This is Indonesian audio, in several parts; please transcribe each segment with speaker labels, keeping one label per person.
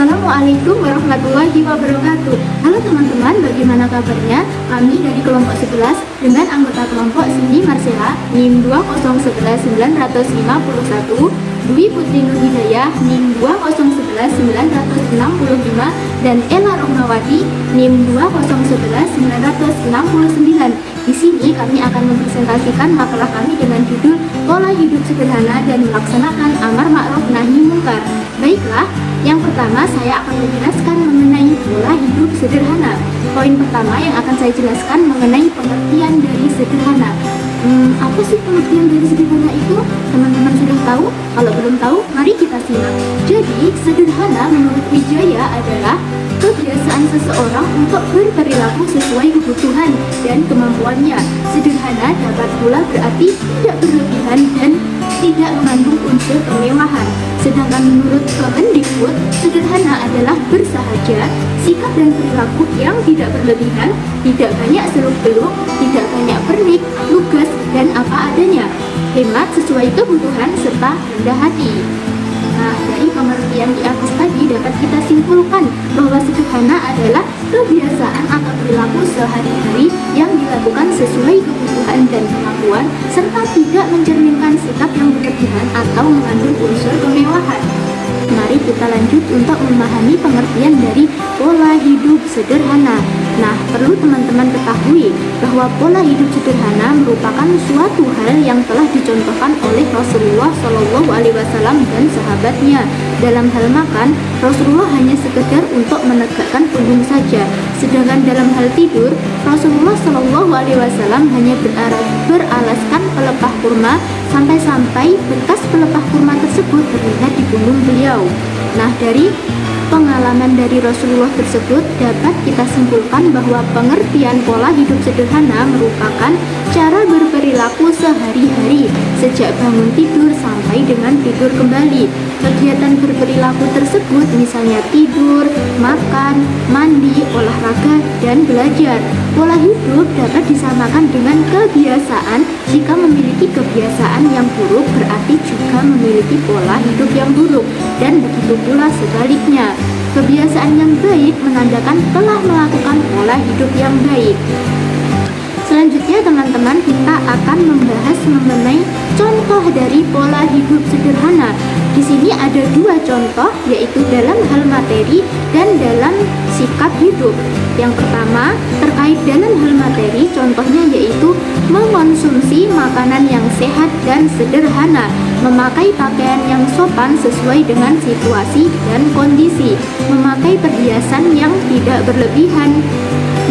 Speaker 1: Assalamualaikum warahmatullahi wabarakatuh. Halo teman-teman, bagaimana kabarnya? Kami dari kelompok 11 dengan anggota kelompok Cindy Marcella NIM 2011951, Dwi Putri Nur Hidayah NIM 2011965, dan Ella Rohmawati NIM 2011969. Di sini kami akan mempresentasikan makalah kami dengan judul Pola Hidup Sederhana dan Melaksanakan Amar Ma'ruf Nahi Mungkar. Baiklah, yang pertama saya akan menjelaskan mengenai pola hidup sederhana. Poin pertama yang akan saya jelaskan mengenai pengertian dari sederhana. Apa sih pengertian dari sederhana itu? Teman-teman sudah tahu? Kalau belum tahu, mari kita simak. Jadi, sederhana menurut Wijaya adalah kebiasaan seseorang untuk berperilaku sesuai kebutuhan dan kemampuannya. Sederhana dapat pula berarti tidak berlebihan dan tidak mengandung unsur kemewahan. Sedangkan menurut Kemendikbud, sederhana adalah bersahaja, sikap dan perilaku yang tidak berlebihan, tidak banyak seluk-beluk, tidak banyak pernik, lugas, dan apa adanya, hemat sesuai kebutuhan, serta rendah hati. Nah, dari pengertian di atas tadi dapat kita simpulkan bahwa sederhana adalah kebiasaan atau perilaku sehari-hari yang dilakukan sesuai kebutuhan dan kemampuan, serta tidak mencerminkan sikap yang berlebihan atau mengandung unsur kemewahan. Mari kita lanjut untuk memahami pengertian dari pola hidup sederhana. Nah, perlu teman-teman ketahui bahwa pola hidup sederhana merupakan suatu hal yang telah dicontohkan oleh Rasulullah SAW dan sahabatnya. Dalam hal makan, Rasulullah hanya sekedar untuk menegakkan punggung saja. Sedangkan dalam hal tidur, Rasulullah SAW hanya beralaskan pelepah kurma sampai-sampai bekas pelepah kurma tersebut terlihat di punggung beliau. Nah, dari pengalaman dari Rasulullah tersebut dapat kita simpulkan bahwa pengertian pola hidup sederhana merupakan cara berperilaku sehari-hari sejak bangun tidur sampai dengan tidur kembali. Kegiatan berperilaku tersebut misalnya tidur, makan, mandi, olahraga, dan belajar. Pola hidup dapat disamakan dengan kebiasaan. Jika memiliki kebiasaan yang buruk berarti juga memiliki pola hidup yang buruk, dan begitu pula sebaliknya. Kebiasaan yang baik menandakan telah melakukan pola hidup yang baik. Selanjutnya teman-teman, kita akan membahas mengenai contoh dari pola hidup sederhana. Di sini ada dua contoh, yaitu dalam hal materi dan dalam sikap hidup. Yang pertama, terkait dalam hal materi, contohnya yaitu mengonsumsi makanan yang sehat dan sederhana, memakai pakaian yang sopan sesuai dengan situasi dan kondisi, memakai perhiasan yang tidak berlebihan,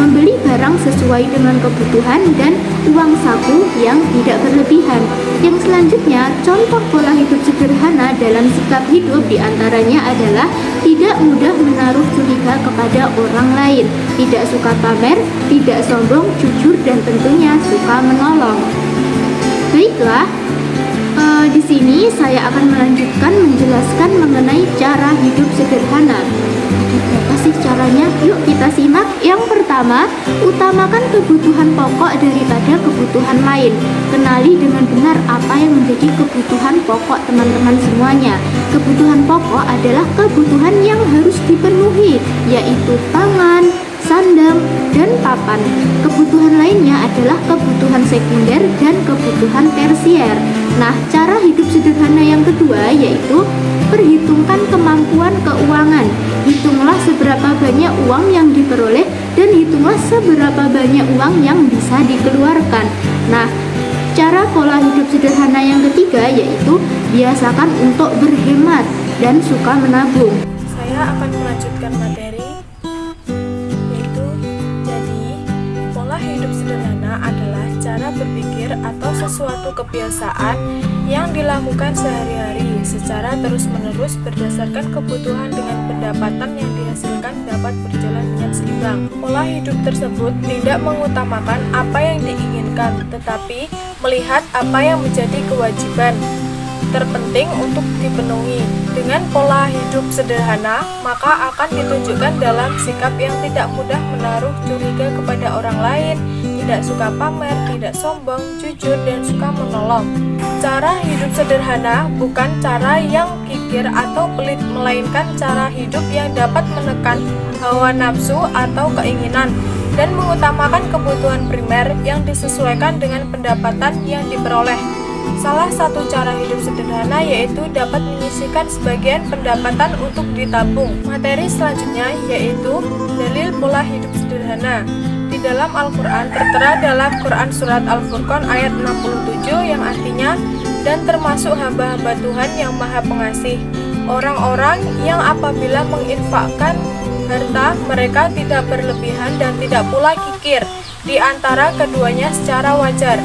Speaker 1: membeli barang sesuai dengan kebutuhan, dan uang saku yang tidak berlebihan. Yang selanjutnya, contoh pola hidup sederhana dalam sikap hidup diantaranya adalah tidak mudah menaruh curiga kepada orang lain, tidak suka pamer, tidak sombong, jujur, dan tentunya suka menolong. Baiklah, di sini saya akan melanjutkan menjelaskan mengenai cara hidup sederhana. Apa sih caranya? Yuk kita simak. Yang pertama, utamakan kebutuhan pokok daripada kebutuhan lain. Kenali dengan benar apa yang menjadi kebutuhan pokok teman-teman semuanya. Kebutuhan pokok adalah kebutuhan yang harus dipenuhi, yaitu pangan, sandang, dan papan. Kebutuhan lainnya adalah kebutuhan sekunder dan kebutuhan tersier. Nah, cara hidup sederhana yang kedua yaitu perhitungkan kemampuan keuangan. Hitunglah seberapa banyak uang yang diperoleh dan hitunglah seberapa banyak uang yang bisa dikeluarkan. Nah, cara pola hidup sederhana yang ketiga yaitu biasakan untuk berhemat dan suka menabung.
Speaker 2: Saya akan melanjutkan materi, yaitu jadi pola hidup sederhana adalah cara berpikir atau sesuatu kebiasaan yang dilakukan sehari-hari secara terus-menerus berdasarkan kebutuhan dengan pendapatan yang dihasilkan dapat berjalan dengan seimbang. Pola hidup tersebut tidak mengutamakan apa yang diinginkan, tetapi melihat apa yang menjadi kewajiban. terpenting untuk dipenuhi. Dengan pola hidup sederhana, maka akan ditunjukkan dalam sikap yang tidak mudah menaruh curiga kepada orang lain, tidak suka pamer, tidak sombong, jujur, dan suka menolong. Cara hidup sederhana bukan cara yang kikir atau pelit, melainkan cara hidup yang dapat menekan hawa nafsu atau keinginan dan mengutamakan kebutuhan primer yang disesuaikan dengan pendapatan yang diperoleh. Salah satu cara hidup sederhana yaitu dapat menyisihkan sebagian pendapatan untuk ditabung. Materi selanjutnya yaitu dalil pola hidup sederhana. Di dalam Al-Quran tertera dalam Quran Surat Al-Furqan ayat 67 yang artinya, dan termasuk hamba-hamba Tuhan yang maha pengasih, orang-orang yang apabila menginfakkan harta mereka tidak berlebihan dan tidak pula kikir di antara keduanya secara wajar.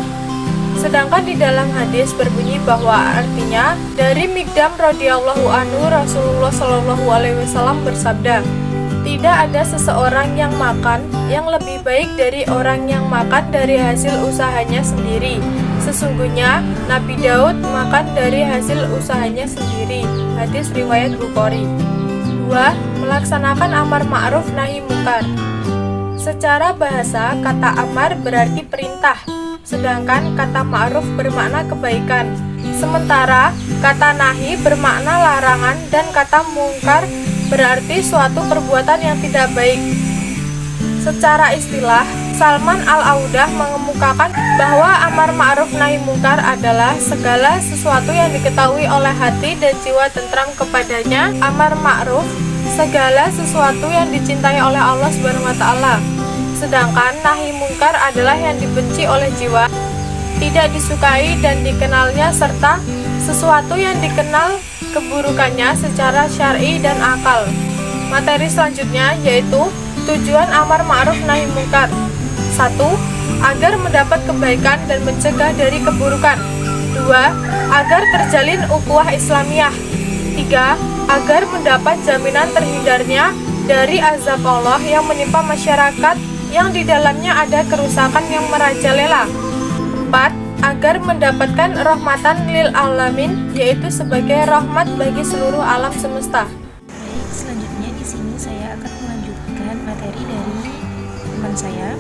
Speaker 2: Sedangkan di dalam hadis berbunyi bahwa artinya dari Mikdam radhiyallahu anhu Rasulullah shallallahu alaihi wasallam bersabda, tidak ada seseorang yang makan yang lebih baik dari orang yang makan dari hasil usahanya sendiri. Sesungguhnya Nabi Daud makan dari hasil usahanya sendiri. Hadis riwayat Bukhari. 2. Melaksanakan amar ma'ruf nahi mungkar. Secara bahasa, kata amar berarti perintah, sedangkan kata ma'ruf bermakna kebaikan. Sementara kata nahi bermakna larangan dan kata mungkar berarti suatu perbuatan yang tidak baik. Secara istilah, Salman Al-Audah mengemukakan bahwa amar ma'ruf nahi mungkar adalah segala sesuatu yang diketahui oleh hati dan jiwa tentram kepadanya. Amar ma'ruf, segala sesuatu yang dicintai oleh Allah Subhanahu wa taala. Sedangkan nahi mungkar adalah yang dibenci oleh jiwa, tidak disukai dan dikenalnya, serta sesuatu yang dikenal keburukannya secara syar'i dan akal. Materi selanjutnya yaitu tujuan amar ma'ruf nahi mungkar. 1. Agar mendapat kebaikan dan mencegah dari keburukan. 2. Agar terjalin ukhuwah Islamiyah. 3. Agar mendapat jaminan terhindarnya dari azab Allah yang menimpa masyarakat yang di dalamnya ada kerusakan yang merajalela. 4. Agar mendapatkan rahmatan lil alamin, yaitu sebagai rahmat bagi seluruh alam semesta.
Speaker 3: Baik, selanjutnya di sini saya akan melanjutkan materi dari teman saya,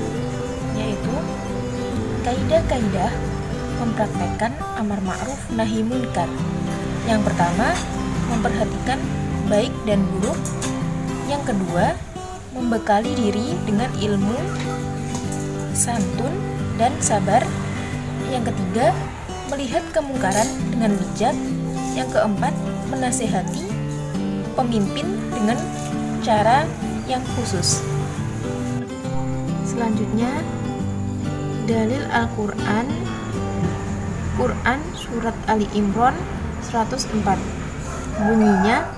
Speaker 3: yaitu kaidah-kaidah mempraktekkan amar ma'ruf nahi munkar. Yang pertama, memperhatikan baik dan buruk. Yang kedua, membekali diri dengan ilmu, santun, dan sabar. Yang ketiga, melihat kemungkaran dengan bijak. Yang keempat, menasehati pemimpin dengan cara yang khusus. Selanjutnya, dalil Al-Quran, Quran Surat Ali Imran 104. Bunyinya,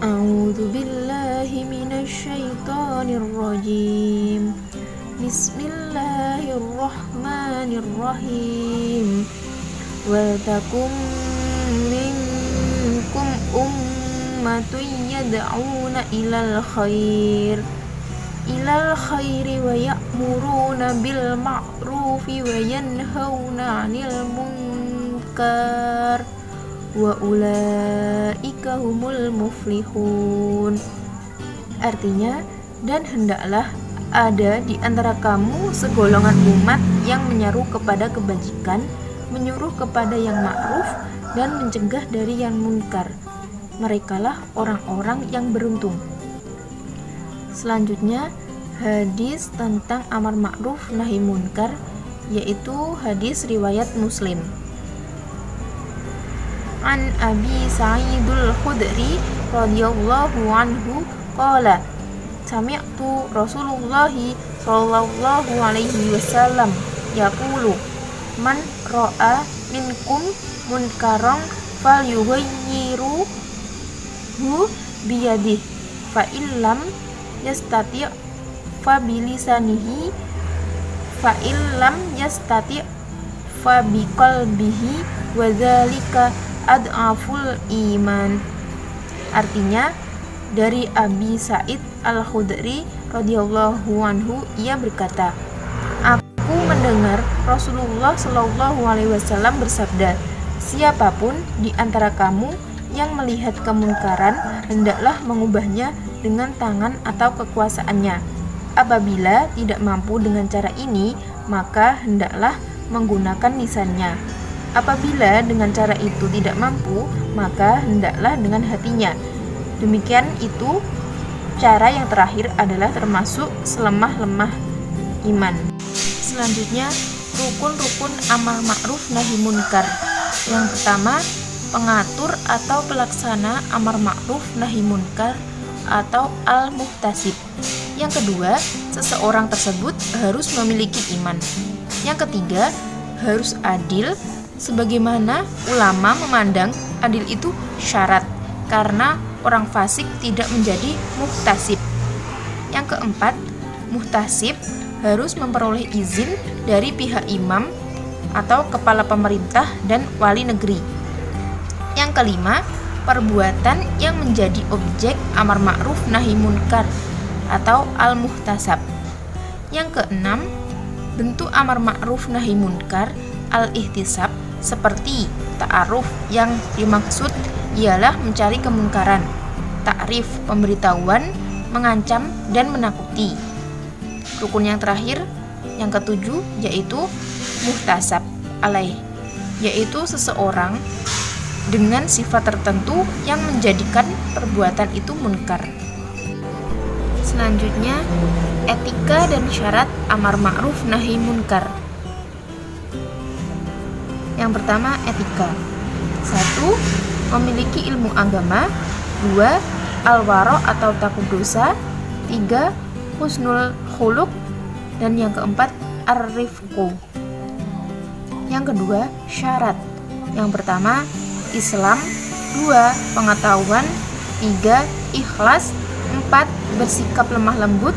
Speaker 3: A'udzu billahi minasyaitonir rajim. Bismillahirrahmanirrahim. Wal takum minkum ummatun yad'una ilal khairi wa ya'muruna bil ma'rufi wa yanhauna 'anil munkar wa ulaika humul muflihun. Artinya, dan hendaklah ada di antara kamu segolongan umat yang menyeru kepada kebajikan, menyuruh kepada yang ma'ruf, dan mencegah dari yang munkar. Merekalah orang-orang yang beruntung. Selanjutnya, hadis tentang amar ma'ruf nahi munkar, yaitu hadis riwayat Muslim. An Abi Sa'idul Khudri radhiyallahu anhu qala, sami'tu Rasulullah sallallahu alaihi wasallam yaqulu, man ra'a minkum munkaran falyughayyirhu biyadihi, fa illam yastati' fa bilisanihi, fa illam yastati' fa biqalbihi, wa dzalika ad'aful iman. Artinya, dari Abi Sa'id Al-Khudri radhiyallahu anhu, ia berkata, aku mendengar Rasulullah Shallallahu alaihi wasallam bersabda, Siapapun di antara kamu yang melihat kemungkaran, hendaklah mengubahnya dengan tangan atau kekuasaannya. Apabila tidak mampu dengan cara ini, maka hendaklah menggunakan lisannya. Apabila dengan cara itu tidak mampu, maka hendaklah dengan hatinya. Demikian itu cara yang terakhir adalah termasuk selemah-lemah iman. Selanjutnya, rukun-rukun amal ma'ruf nahi munkar. Yang pertama, pengatur atau pelaksana amar ma'ruf nahi munkar atau al-muhtasib. Yang kedua, seseorang tersebut harus memiliki iman. Yang ketiga, harus adil, sebagaimana ulama memandang adil itu syarat, karena orang fasik tidak menjadi muhtasib. Yang keempat, muhtasib harus memperoleh izin dari pihak imam atau kepala pemerintah dan wali negeri. Yang kelima, perbuatan yang menjadi objek amar ma'ruf nahi munkar atau al-muhtasab. Yang keenam, bentuk amar ma'ruf nahi munkar al-ihtisab seperti ta'aruf yang dimaksud ialah mencari kemungkaran, ta'rif pemberitahuan, mengancam dan menakuti. Rukun yang terakhir, yang ketujuh, yaitu muhtasab alaih, yaitu seseorang dengan sifat tertentu yang menjadikan perbuatan itu munkar. Selanjutnya, etika dan syarat amar ma'ruf nahi munkar. Yang pertama, etika. 1. Memiliki ilmu agama. 2. Al-waro atau takut dosa. 3. Husnul khuluq. Dan yang keempat, ar-rifqu. Yang kedua, syarat. Yang pertama, Islam. 2. Pengetahuan. 3. Ikhlas. 4. Bersikap lemah lembut.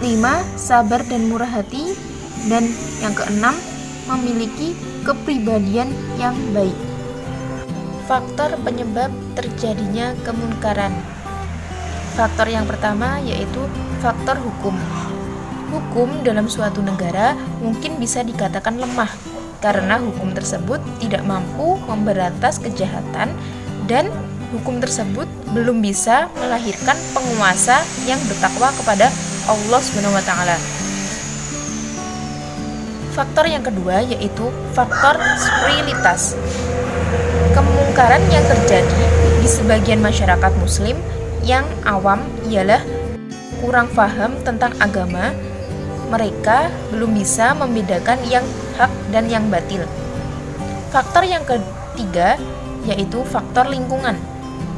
Speaker 3: 5. Sabar dan murah hati. Dan yang keenam, memiliki kepribadian yang baik. Faktor penyebab terjadinya kemunkaran. Faktor yang pertama yaitu faktor hukum. Hukum dalam suatu negara mungkin bisa dikatakan lemah karena hukum tersebut tidak mampu memberantas kejahatan dan hukum tersebut belum bisa melahirkan penguasa yang bertakwa kepada Allah SWT. Faktor yang kedua yaitu faktor spiritualitas. Kemungkaran yang terjadi di sebagian masyarakat muslim yang awam ialah kurang paham tentang agama. Mereka belum bisa membedakan yang hak dan yang batil. Faktor yang ketiga yaitu faktor lingkungan.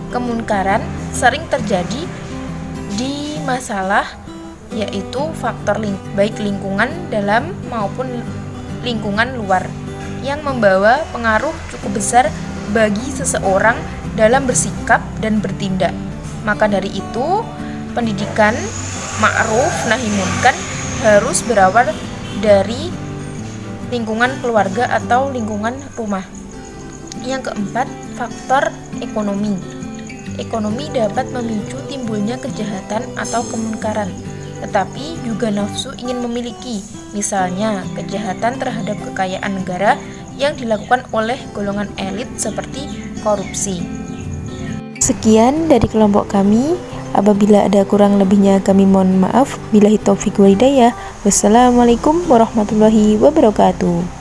Speaker 3: Kemunkaran sering terjadi di masalah yaitu faktor baik lingkungan dalam maupun lingkungan luar yang membawa pengaruh cukup besar bagi seseorang dalam bersikap dan bertindak. Maka dari itu, pendidikan ma'ruf nahi munkar harus berawal dari lingkungan keluarga atau lingkungan rumah. Yang keempat, faktor ekonomi. Ekonomi dapat memicu timbulnya kejahatan atau kemunkaran, tetapi juga nafsu ingin memiliki, misalnya kejahatan terhadap kekayaan negara yang dilakukan oleh golongan elit seperti korupsi.
Speaker 4: Sekian dari kelompok kami. Apabila ada kurang lebihnya kami mohon maaf. Billahi taufiq wal hidayah. Wassalamualaikum warahmatullahi wabarakatuh.